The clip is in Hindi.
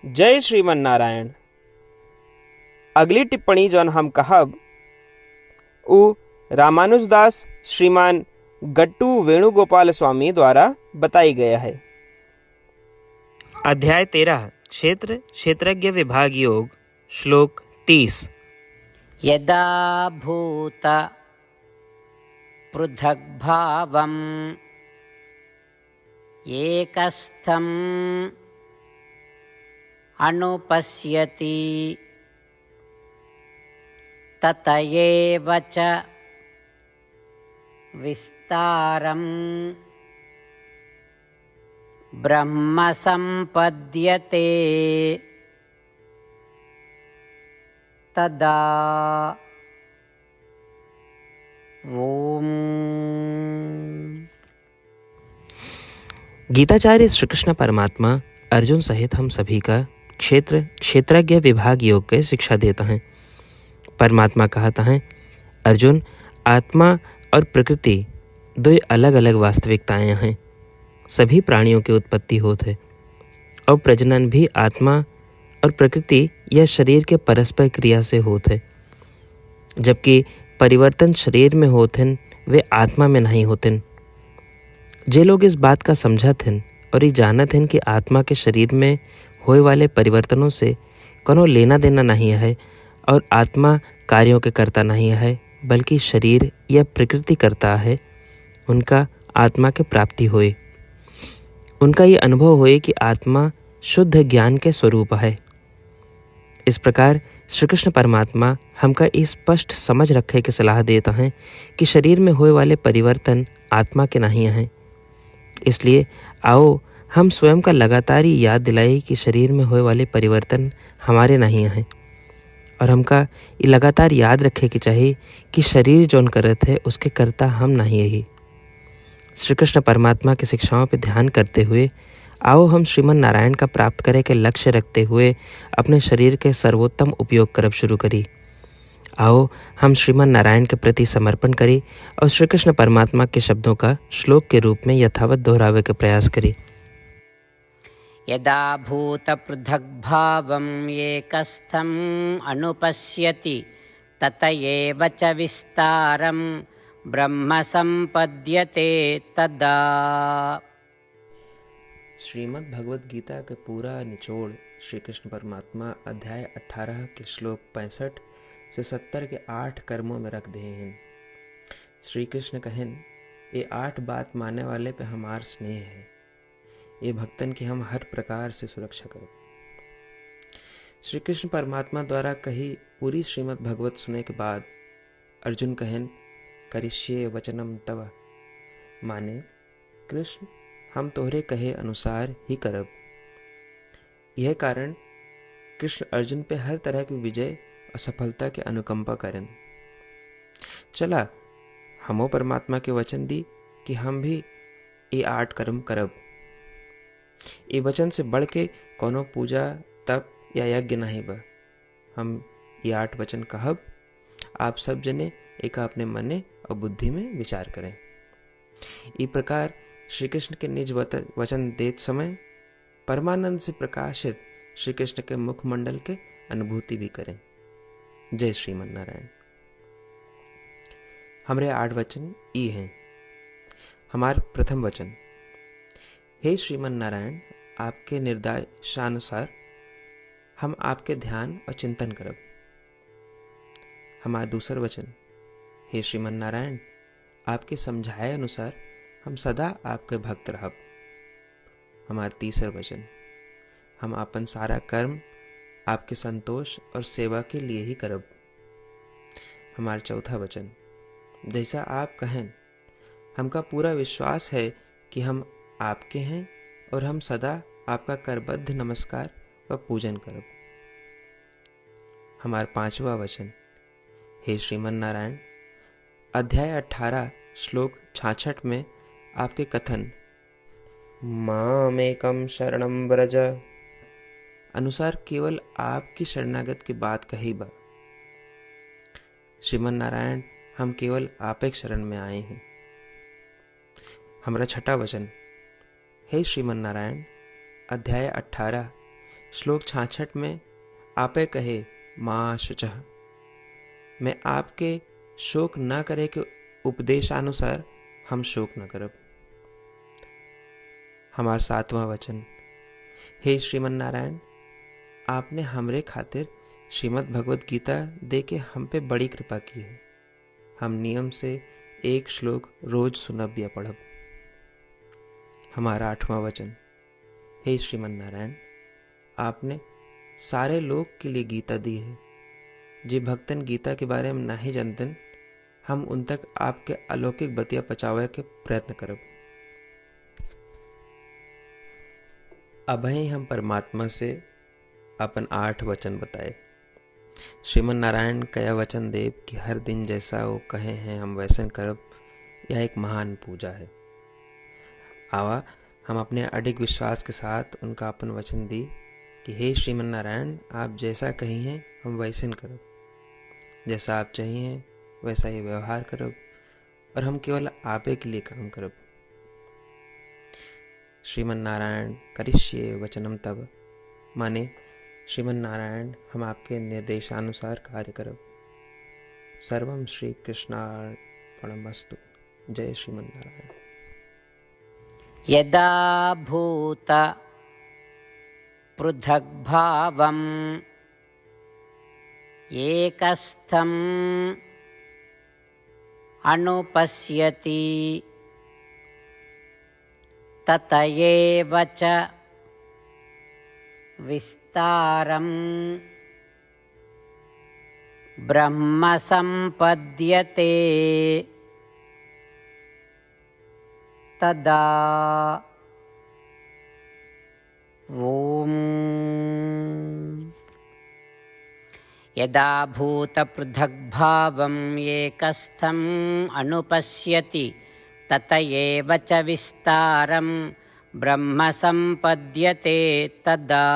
जय श्रीमन नारायण। अगली टिप्पणी जौन हम कहब उ रामानुजदास श्रीमान गट्टू वेणुगोपाल स्वामी द्वारा बताई गया है। अध्याय 13 क्षेत्र क्षेत्रज्ञ विभाग योग श्लोक 30। यदा भूत पृथग्भावम् एकस्थम् अनुपश्यति तत एव च विस्तारं ब्रह्म संपद्यते तदा ओम। गीताचार्य श्री कृष्ण परमात्मा अर्जुन सहित हम सभी का क्षेत्र क्षेत्रज्ञ विभाग योग के शिक्षा देता है। परमात्मा कहता है, अर्जुन, आत्मा और प्रकृति दो अलग अलग वास्तविकताएं हैं। सभी प्राणियों की उत्पत्ति होती है और प्रजनन भी आत्मा और प्रकृति या शरीर के परस्पर क्रिया से होते हैं, जबकि परिवर्तन शरीर में होते हैं, वे आत्मा में नहीं होते हैं। जे लोग इस बात का समझत हैं और ये जानत हैं कि आत्मा के शरीर में होए वाले परिवर्तनों से कोनो लेना देना नहीं है और आत्मा कार्यों के करता नहीं है बल्कि शरीर या प्रकृति करता है, उनका आत्मा के प्राप्ति होए। उनका ये अनुभव होए कि आत्मा शुद्ध ज्ञान के स्वरूप है। इस प्रकार श्री कृष्ण परमात्मा हमका इस स्पष्ट समझ रखे की सलाह देता है कि शरीर में होए वाले परिवर्तन आत्मा के नहीं हैं। इसलिए आओ हम स्वयं का लगातार ही याद दिलाए कि शरीर में होए वाले परिवर्तन हमारे नहीं हैं और हमका ये लगातार याद रखे कि चाहिए कि शरीर जौन करत है उसके कर्ता हम नहीं ही। श्री कृष्ण परमात्मा की शिक्षाओं पर ध्यान करते हुए आओ हम श्रीमन नारायण का प्राप्त करे के लक्ष्य रखते हुए अपने शरीर के सर्वोत्तम उपयोग करब शुरू करी। आओ हम श्रीमन नारायण के प्रति समर्पण करें और श्री कृष्ण परमात्मा के शब्दों का श्लोक के रूप में यथावत दोहरावे के प्रयास करें। यदा भूत पृथग्भावम् एकस्थम् अनुपश्यति तत एव च विस्तारं ब्रह्म संपद्यते तदा। श्रीमद् भगवद गीता के पूरा निचोड़ श्री कृष्ण परमात्मा अध्याय 18 के श्लोक 65 से 70 के 8 कर्मों में रख दे हैं। श्री कृष्ण कहन, ये 8 बात मानने वाले पे हमार स्नेह है, ये भक्तन की हम हर प्रकार से सुरक्षा करो। श्री कृष्ण परमात्मा द्वारा कही पूरी श्रीमद् भगवत सुनने के बाद अर्जुन कहन, करिष्ये वचनम तव, माने कृष्ण हम तोहरे कहे अनुसार ही करब। यह कारण कृष्ण अर्जुन पे हर तरह की विजय और सफलता के अनुकंपा करें। चला हमो परमात्मा के वचन दी कि हम भी ये 8 कर्म करब। ये वचन से बढ़ के कोनो पूजा तप या यज्ञ नहीं बा। हम ये 8 वचन कहब, आप सब जने एक अपने मने और बुद्धि में विचार करें। इस प्रकार श्री कृष्ण के निज वचन देत समय परमानंद से प्रकाशित श्री कृष्ण के मुखमंडल के अनुभूति भी करें। जय श्रीमन नारायण। हमारे 8 वचन ये हैं। हमार प्रथम वचन, हे श्रीमन नारायण, आपके निर्देशानुसार हम आपके ध्यान और चिंतन करब। हमारा दूसर वचन, हे श्रीमन नारायण, आपके समझाए अनुसार हम सदा आपके भक्त रहब। हमारा तीसर वचन, हम अपन सारा कर्म आपके संतोष और सेवा के लिए ही करब। हमारा चौथा वचन, जैसा आप कहें, हमका पूरा विश्वास है कि हम आपके हैं और हम सदा आपका करबद्ध नमस्कार व पूजन करब। हमारा 5वां वचन, हे श्रीमन नारायण, अध्याय 18 श्लोक 66 में आपके कथन मामेकम शरणम व्रज अनुसार केवल आपकी शरणागत की बात कही बा। श्रीमन नारायण, हम केवल आप एक शरण में आए हैं। हमारा 6वां वचन, हे श्रीमन नारायण, अध्याय 18 श्लोक 66 में आपे कहे माँ शुचः, मैं आपके शोक न करे के उपदेशानुसार हम शोक न करब। हमार 7वां वचन, हे श्रीमन नारायण, आपने हमरे खातिर श्रीमद् भगवत गीता दे के हम पे बड़ी कृपा की है। हम नियम से एक श्लोक रोज सुनब या पढ़ब। हमारा 8वां वचन, हे श्रीमन नारायण, आपने सारे लोग के लिए गीता दी है। जे भक्तन गीता के बारे में नहीं जानतन, हम उन तक आपके अलौकिक बतिया पहुंचावे के प्रयत्न करब। अबही हम परमात्मा से अपन 8 वचन बताए। श्रीमन नारायण कया वचन देव कि हर दिन जैसा वो कहे हैं हम वैसन करब, यह एक महान पूजा है। आवा हम अपने अडिग विश्वास के साथ उनका अपन वचन दी कि हे श्रीमन नारायण, आप जैसा कही हैं हम वैसन करब, जैसा आप चाहिए वैसा ही व्यवहार करब और हम केवल आपे के लिए काम करब। श्रीमन नारायण करिष्ये वचनम तब, माने श्रीमन नारायण हम आपके निर्देशानुसार कार्य करब। सर्वम श्री कृष्णार्पणमस्तु। जय श्रीमन नारायण। यदा भूत पृथग्भावम् एकस्थम् अनुपश्यति तत एव च विस्तारं ब्रह्म सम्पद्यते तदा ॐ यदा भूतपृथग्भावम् एकस्थम् अनुपश्यति तत एव च विस्तारं ब्रह्म सम्पद्यते तदा।